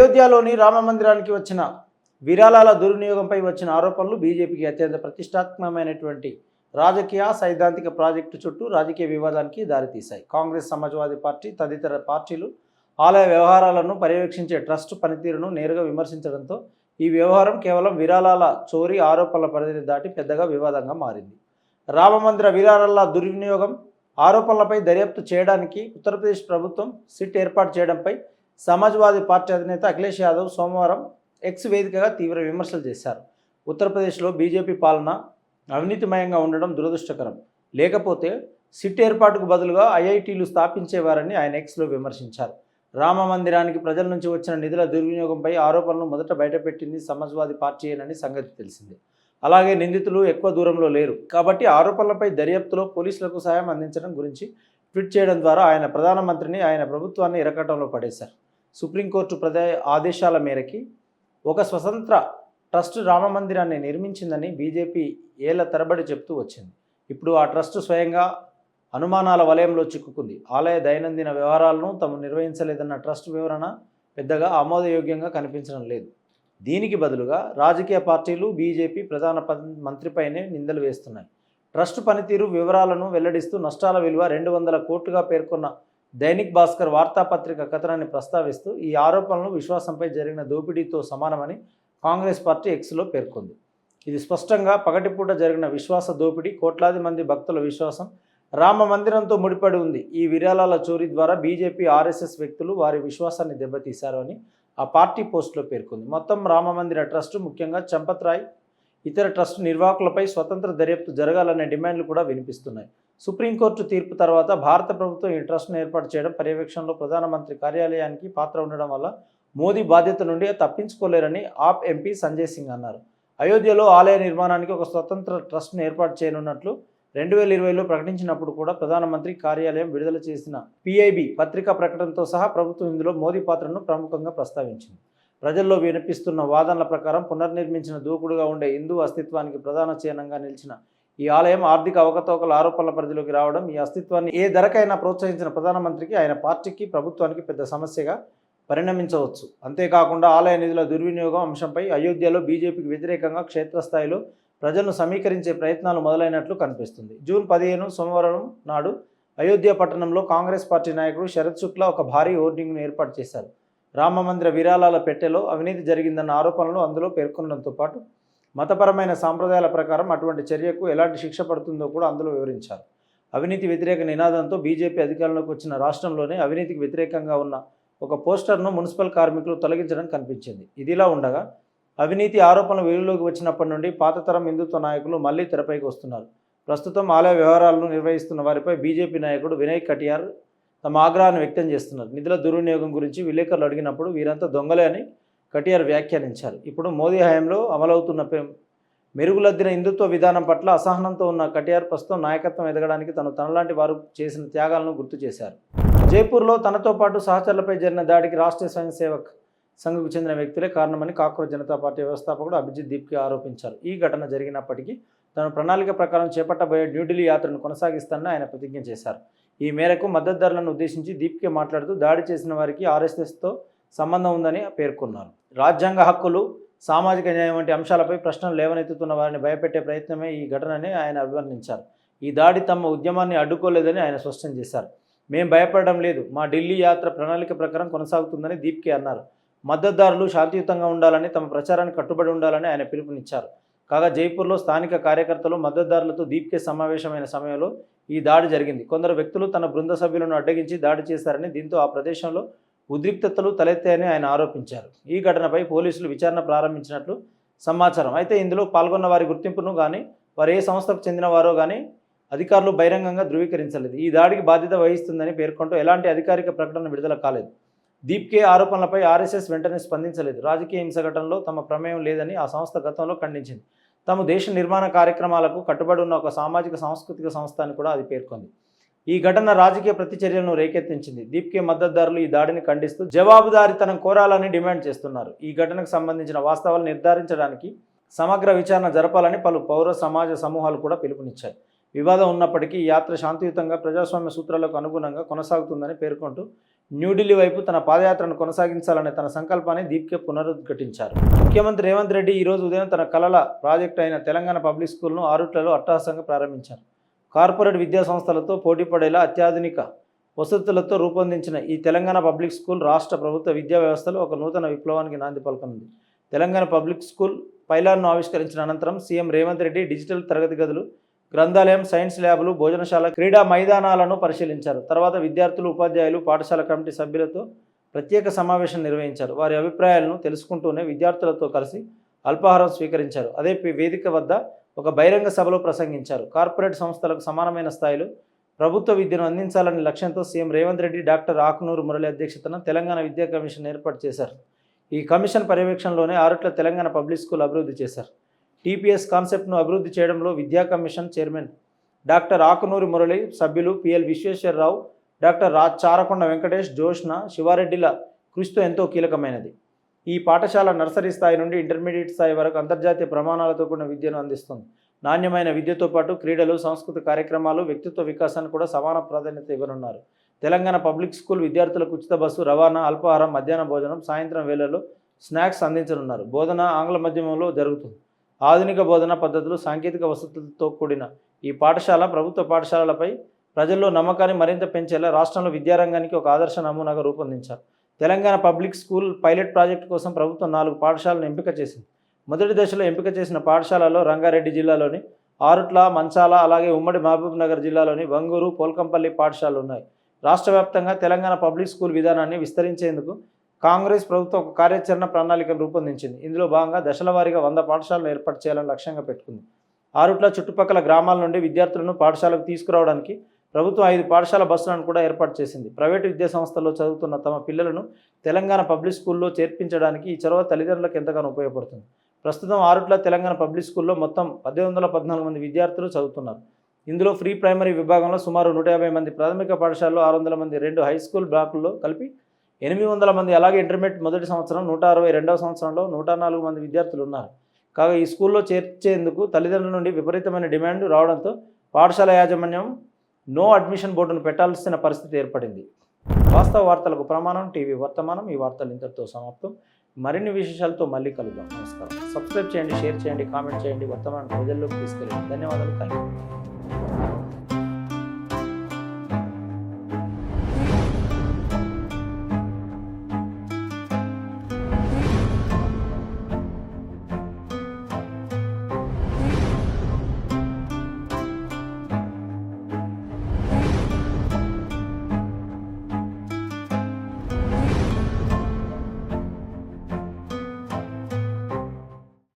అయోధ్యలోని రామ మందిరానికి వచ్చిన విరాళాల దుర్వినియోగంపై వచ్చిన ఆరోపణలు బీజేపీకి అత్యంత ప్రతిష్టాత్మకమైనటువంటి రాజకీయ సైద్ధాంతిక ప్రాజెక్టు చుట్టూ రాజకీయ వివాదానికి దారితీశాయి. కాంగ్రెస్, సమాజ్వాదీ పార్టీ తదితర పార్టీలు ఆలయ వ్యవహారాలను పర్యవేక్షించే ట్రస్ట్ పనితీరును నేరుగా విమర్శించడంతో ఈ వ్యవహారం కేవలం విరాళాల చోరీ ఆరోపణల పరిధిని దాటి పెద్దగా వివాదంగా మారింది. రామమందిర విరాళాల దుర్వినియోగం ఆరోపణలపై దర్యాప్తు చేయడానికి ఉత్తరప్రదేశ్ ప్రభుత్వం సిట్ ఏర్పాటు చేయడంపై సమాజ్వాదీ పార్టీ అధినేత అఖిలేష్ యాదవ్ సోమవారం ఎక్స్ వేదికగా తీవ్ర విమర్శలు చేశారు. ఉత్తరప్రదేశ్లో బీజేపీ పాలన అవినీతిమయంగా ఉండడం దురదృష్టకరం, లేకపోతే సిట్ ఏర్పాటుకు బదులుగా ఐఐటీలు స్థాపించేవారని ఆయన ఎక్స్లో విమర్శించారు. రామ మందిరానికి ప్రజల నుంచి వచ్చిన నిధుల దుర్వినియోగంపై ఆరోపణలు మొదట బయటపెట్టింది సమాజ్వాదీ పార్టీయేనని సంగతి తెలిసిందే. అలాగే నిందితులు ఎక్కువ దూరంలో లేరు కాబట్టి ఆరోపణలపై దర్యాప్తులో పోలీసులకు సాయం అందించడం గురించి ట్వీట్ చేయడం ద్వారా ఆయన ప్రధానమంత్రిని, ఆయన ప్రభుత్వాన్ని ఇరకటంలో పడేశారు. సుప్రీంకోర్టు ఆదేశాల మేరకి ఒక స్వతంత్ర ట్రస్ట్ రామ మందిరాన్ని నిర్మించిందని బీజేపీ ఏళ్ల తరబడి చెప్తూ వచ్చింది. ఇప్పుడు ఆ ట్రస్ట్ స్వయంగా అనుమానాల వలయంలో చిక్కుకుంది. ఆలయ దైనందిన వ్యవహారాలను తాము నిర్వహించలేదన్న ట్రస్ట్ వివరణ పెద్దగా ఆమోదయోగ్యంగా కనిపించడం లేదు. దీనికి బదులుగా రాజకీయ పార్టీలు బీజేపీ ప్రధాన మంత్రిపైనే నిందలు వేస్తున్నాయి. ట్రస్ట్ పనితీరు వివరాలను వెల్లడిస్తూ నష్టాల విలువ 200 కోట్లుగా పేర్కొన్న దైనిక్ భాస్కర్ వార్తాపత్రిక కథనాన్ని ప్రస్తావిస్తూ ఈ ఆరోపణలు విశ్వాసంపై జరిగిన దోపిడీతో సమానమని కాంగ్రెస్ పార్టీ ఎక్స్లో పేర్కొంది. ఇది స్పష్టంగా పగటిపూట జరిగిన విశ్వాస దోపిడీ, కోట్లాది మంది భక్తుల విశ్వాసం రామ మందిరంతో ముడిపడి ఉంది. ఈ విరాళాల చోరీ ద్వారా బీజేపీ, ఆర్ఎస్ఎస్ వ్యక్తులు వారి విశ్వాసాన్ని దెబ్బతీశారు అని ఆ పార్టీ పోస్టులో పేర్కొంది. మొత్తం రామ మందిర ట్రస్టు, ముఖ్యంగా చంపత్ రాయ్ ఇతర ట్రస్ట్ నిర్వాహకులపై స్వతంత్ర దర్యాప్తు జరగాలనే డిమాండ్లు కూడా వినిపిస్తున్నాయి. సుప్రీంకోర్టు తీర్పు తర్వాత భారత ప్రభుత్వం ఈ ట్రస్ట్ను ఏర్పాటు చేయడం, పర్యవేక్షణలో ప్రధానమంత్రి కార్యాలయానికి పాత్ర ఉండడం వల్ల మోదీ బాధ్యత నుండి తప్పించుకోలేరని ఆప్ ఎంపీ సంజయ్ సింగ్ అన్నారు. అయోధ్యలో ఆలయ నిర్మాణానికి ఒక స్వతంత్ర ట్రస్ట్ను ఏర్పాటు చేయనున్నట్లు 2020లో ప్రకటించినప్పుడు కూడా ప్రధానమంత్రి కార్యాలయం విడుదల చేసిన పిఐబి పత్రికా ప్రకటనతో సహా ప్రభుత్వం ఇందులో మోదీ పాత్రను ప్రముఖంగా ప్రస్తావించింది. ప్రజల్లో వినిపిస్తున్న వాదనల ప్రకారం పునర్నిర్మించిన దూకుడుగా ఉండే హిందూ అస్తిత్వానికి ప్రధాన చిహ్నంగా నిలిచిన ఈ ఆలయం ఆర్థిక అవకతవకల ఆరోపణల పరిధిలోకి రావడం, ఈ అస్తిత్వాన్ని ఏ ధరకైనా ప్రోత్సహించిన ప్రధానమంత్రికి, ఆయన పార్టీకి, ప్రభుత్వానికి పెద్ద సమస్యగా పరిణమించవచ్చు. అంతేకాకుండా ఆలయ నిధుల దుర్వినియోగం అంశంపై అయోధ్యలో బీజేపీకి వ్యతిరేకంగా క్షేత్రస్థాయిలో ప్రజలను సమీకరించే ప్రయత్నాలు మొదలైనట్లు కనిపిస్తుంది. జూన్ 15 సోమవారం నాడు అయోధ్య పట్టణంలో కాంగ్రెస్ పార్టీ నాయకుడు శరత్ శుక్లా ఒక భారీ హోర్డింగ్ను ఏర్పాటు చేశారు. రామ మందిర విరాళాల పెట్టెలో అవినీతి జరిగిందన్న ఆరోపణలు అందులో పేర్కొనడంతో పాటు మతపరమైన సాంప్రదాయాల ప్రకారం అటువంటి చర్యకు ఎలాంటి శిక్ష పడుతుందో కూడా అందులో వివరించారు. అవినీతి వ్యతిరేక నినాదంతో బీజేపీ అధికారంలోకి వచ్చిన రాష్ట్రంలోనే అవినీతికి వ్యతిరేకంగా ఉన్న ఒక పోస్టర్ను మున్సిపల్ కార్మికులు తొలగించడం కనిపించింది. ఇదిలా ఉండగా అవినీతి ఆరోపణలు వెలుగులోకి వచ్చినప్పటి నుండి పాతతరం హిందుత్వ నాయకులు మళ్లీ తెరపైకి వస్తున్నారు. ప్రస్తుతం ఆలయ వ్యవహారాలను నిర్వహిస్తున్న వారిపై బీజేపీ నాయకుడు వినయ్ కటియార్ తమ ఆగ్రహాన్ని వ్యక్తం చేస్తున్నారు. నిధుల దుర్వినియోగం గురించి విలేకరులు అడిగినప్పుడు వీరంతా దొంగలే అని కటియార్ వ్యాఖ్యానించారు. ఇప్పుడు మోదీ హయాంలో అమలవుతున్న మెరుగులద్దిన హిందుత్వ విధానం పట్ల అసహనంతో ఉన్న కటియార్ ప్రస్తుతం నాయకత్వం ఎదగడానికి తనలాంటి వారు చేసిన త్యాగాలను గుర్తు చేశారు. జైపూర్లో తనతో పాటు సహచరులపై జరిగిన దాడికి రాష్ట్రీయ స్వయం సేవక్ సంఘకు చెందిన వ్యక్తులే కారణమని కాక్రోచ్ జనతా పార్టీ వ్యవస్థాపకుడు అభిజిత్ దీప్కే ఆరోపించారు. ఈ ఘటన జరిగినప్పటికీ తన ప్రణాళిక ప్రకారం చేపట్టబోయే న్యూఢిల్లీ యాత్రను కొనసాగిస్తానని ఆయన ప్రతిజ్ఞ చేశారు. ఈ మేరకు మద్దతుదారులను ఉద్దేశించి దీప్కే మాట్లాడుతూ దాడి చేసిన వారికి ఆర్ఎస్ఎస్తో సంబంధం ఉందని పేర్కొన్నారు. రాజ్యాంగ హక్కులు, సామాజిక న్యాయం వంటి అంశాలపై ప్రశ్నలు లేవనెత్తుతున్న వారిని భయపెట్టే ప్రయత్నమే ఈ ఘటనని ఆయన అభివర్ణించారు. ఈ దాడి తమ ఉద్యమాన్ని అడ్డుకోలేదని ఆయన స్పష్టం చేశారు. మేం భయపడడం లేదు, మా ఢిల్లీ యాత్ర ప్రణాళిక ప్రకారం కొనసాగుతుందని దీప్కే అన్నారు. మద్దతుదారులు శాంతియుతంగా ఉండాలని, తమ ప్రచారానికి కట్టుబడి ఉండాలని ఆయన పిలుపునిచ్చారు. కాగా జైపూర్లో స్థానిక కార్యకర్తలు, మద్దతుదారులతో దీప్కే సమావేశమైన సమయంలో ఈ దాడి జరిగింది. కొందరు వ్యక్తులు తన బృంద సభ్యులను అడ్డగించి దాడి చేశారని, దీంతో ఆ ప్రదేశంలో ఉద్రిక్తతలు తలెత్తాయని ఆయన ఆరోపించారు. ఈ ఘటనపై పోలీసులు విచారణ ప్రారంభించినట్లు సమాచారం. అయితే ఇందులో పాల్గొన్న వారి గుర్తింపును కానీ, వారు ఏ సంస్థకు చెందినవారో కానీ అధికారులు బహిరంగంగా ధృవీకరించలేదు. ఈ దాడికి బాధ్యత వహిస్తుందని పేర్కొంటూ ఎలాంటి అధికారిక ప్రకటన విడుదల కాలేదు. దీప్కే ఆరోపణలపై ఆర్ఎస్ఎస్ వెంటనే స్పందించలేదు. రాజకీయ హింస ఘటనలో తమ ప్రమేయం లేదని ఆ సంస్థ గతంలో ఖండించింది. తాము దేశ నిర్మాణ కార్యక్రమాలకు కట్టుబడి ఉన్న ఒక సామాజిక సాంస్కృతిక సంస్థ అని కూడా అది పేర్కొంది. ఈ ఘటన రాజకీయ ప్రతిచర్యలను రేకెత్తించింది. దీప్కే మద్దతుదారులు ఈ దాడిని ఖండిస్తూ జవాబుదారీతనం కోరాలని డిమాండ్ చేస్తున్నారు. ఈ ఘటనకు సంబంధించిన వాస్తవాలు నిర్ధారించడానికి సమగ్ర విచారణ జరపాలని పలు పౌర సమాజ సమూహాలు కూడా పిలుపునిచ్చాయి. వివాదం ఉన్నప్పటికీ ఈ యాత్ర శాంతియుతంగా ప్రజాస్వామ్య సూత్రాలకు అనుగుణంగా కొనసాగుతుందని పేర్కొంటూ న్యూఢిల్లీ వైపు తన పాదయాత్రను కొనసాగించాలనే తన సంకల్పాన్ని దీప్కే పునరుద్ఘాటించారు. ముఖ్యమంత్రి రేవంత్ రెడ్డి ఈరోజు ఉదయం తన కలల ప్రాజెక్టు అయిన తెలంగాణ పబ్లిక్ స్కూల్ను ఆరుట్లలో అట్టహాసంగా ప్రారంభించారు. కార్పొరేట్ విద్యా సంస్థలతో పోటీపడేలా అత్యాధునిక వసతులతో రూపొందించిన ఈ తెలంగాణ పబ్లిక్ స్కూల్ రాష్ట్ర ప్రభుత్వ విద్యా వ్యవస్థలో ఒక నూతన విప్లవానికి నాంది పలకనుంది. తెలంగాణ పబ్లిక్ స్కూల్ పైలాన్ను ఆవిష్కరించిన అనంతరం సీఎం రేవంత్ రెడ్డి డిజిటల్ తరగతి గదులు, గ్రంథాలయం, సైన్స్ ల్యాబ్లు, భోజనశాల, క్రీడా మైదానాలను పరిశీలించారు. తర్వాత విద్యార్థులు, ఉపాధ్యాయులు, పాఠశాల కమిటీ సభ్యులతో ప్రత్యేక సమావేశం నిర్వహించారు. వారి అభిప్రాయాలను తెలుసుకుంటూనే విద్యార్థులతో కలిసి అల్పాహారం స్వీకరించారు. అదే వేదిక వద్ద ఒక బహిరంగ సభలో ప్రసంగించారు. కార్పొరేట్ సంస్థలకు సమానమైన స్థాయిలో ప్రభుత్వ విద్యను అందించాలనే లక్ష్యంతో సీఎం రేవంత్ రెడ్డి డాక్టర్ ఆకునూరు మురళి అధ్యక్షతన తెలంగాణ విద్యా కమిషన్ ఏర్పాటు చేశారు. ఈ కమిషన్ పర్యవేక్షణలోనే ఆరుట్ల తెలంగాణ పబ్లిక్ స్కూల్ అభివృద్ధి చేశారు. టీపీఎస్ కాన్సెప్ట్ను అభివృద్ధి చేయడంలో విద్యా commission chairman doctor Akunuri Murali, సభ్యులు పిఎల్ విశ్వేశ్వరరావు, డాక్టర్ చారకొండ వెంకటేష్, జోష్న, శివారెడ్డిల కృషితో ఎంతో కీలకమైనది. ఈ పాఠశాల నర్సరీ స్థాయి నుండి ఇంటర్మీడియట్ స్థాయి వరకు అంతర్జాతీయ ప్రమాణాలతో కూడిన విద్యను అందిస్తుంది. నాణ్యమైన విద్యతో పాటు క్రీడలు, సాంస్కృతిక కార్యక్రమాలు, వ్యక్తిత్వ వికాసానికి కూడా సమాన ప్రాధాన్యత ఇవ్వనున్నారు. తెలంగాణ పబ్లిక్ స్కూల్ విద్యార్థులకు ఉచిత బస్సు రవాణా, అల్పాహారం, మధ్యాహ్న భోజనం, సాయంత్రం వేళల్లో స్నాక్స్ అందించనున్నారు. బోధన ఆంగ్ల మాధ్యమంలో జరుగుతుంది. ఆధునిక బోధనా పద్ధతులు, సాంకేతిక వసతులతో కూడిన ఈ పాఠశాల ప్రభుత్వ పాఠశాలలపై ప్రజల్లో నమ్మకాన్ని మరింత పెంచేలా రాష్ట్రంలో విద్యారంగానికి ఒక ఆదర్శ నమూనాగా రూపొందించారు. Telangana public school pilot project కోసం ప్రభుత్వం 4 పాఠశాలను ఎంపిక చేసింది. మొదటి దశలో ఎంపిక చేసిన పాఠశాలలో రంగారెడ్డి జిల్లాలోని ఆరుట్ల, మంచాల, అలాగే ఉమ్మడి మహబూబ్ నగర్ జిల్లాలోని వంగూరు, పోల్కంపల్లి పాఠశాలలు ఉన్నాయి. రాష్ట్ర వ్యాప్తంగా తెలంగాణ పబ్లిక్ స్కూల్ విధానాన్ని విస్తరించేందుకు కాంగ్రెస్ ప్రభుత్వం ఒక కార్యాచరణ ప్రణాళికను రూపొందించింది. ఇందులో భాగంగా దశల వారీగా 100 పాఠశాలను ఏర్పాటు చేయాలని లక్ష్యంగా పెట్టుకుంది. ఆరుట్ల చుట్టుపక్కల గ్రామాల నుండి విద్యార్థులను పాఠశాలకు తీసుకురావడానికి ప్రభుత్వం 5 పాఠశాల బస్సులను కూడా ఏర్పాటు చేసింది. ప్రైవేటు విద్యా సంస్థల్లో చదువుతున్న తమ పిల్లలను తెలంగాణ పబ్లిక్ స్కూల్లో చేర్పించడానికి ఈ చొరవ తల్లిదండ్రులకు ఎంతగానో ఉపయోగపడుతుంది. ప్రస్తుతం ఆరుట్ల తెలంగాణ పబ్లిక్ స్కూల్లో మొత్తం 1814 మంది విద్యార్థులు చదువుతున్నారు. ఇందులో ప్రీ ప్రైమరీ విభాగంలో సుమారు 150 మంది, ప్రాథమిక పాఠశాలలో 600 మంది, 2 హై స్కూల్ బ్లాకుల్లో కలిపి 800 మంది, అలాగే ఇంటర్మీడియట్ మొదటి సంవత్సరం 160, రెండవ సంవత్సరంలో 104 మంది విద్యార్థులు ఉన్నారు. కాగా ఈ స్కూల్లో చేర్చేందుకు తల్లిదండ్రుల నుండి విపరీతమైన డిమాండ్ రావడంతో పాఠశాల యాజమాన్యం నో అడ్మిషన్ బోర్డును పెట్టాల్సిన పరిస్థితి ఏర్పడింది. వాస్తవ వార్తలకు ప్రమాణం టీవీ వర్తమానం. ఈ వార్తలు ఇంతటితో సమాప్తం. మరిన్ని విశేషాలతో మళ్ళీ కలుద్దాం. నమస్కారం. సబ్స్క్రైబ్ చేయండి, షేర్ చేయండి, కామెంట్ చేయండి. వర్తమానం ప్రజల్లోకి తీసుకెళ్ళండి. ధన్యవాదాలు. Thank you.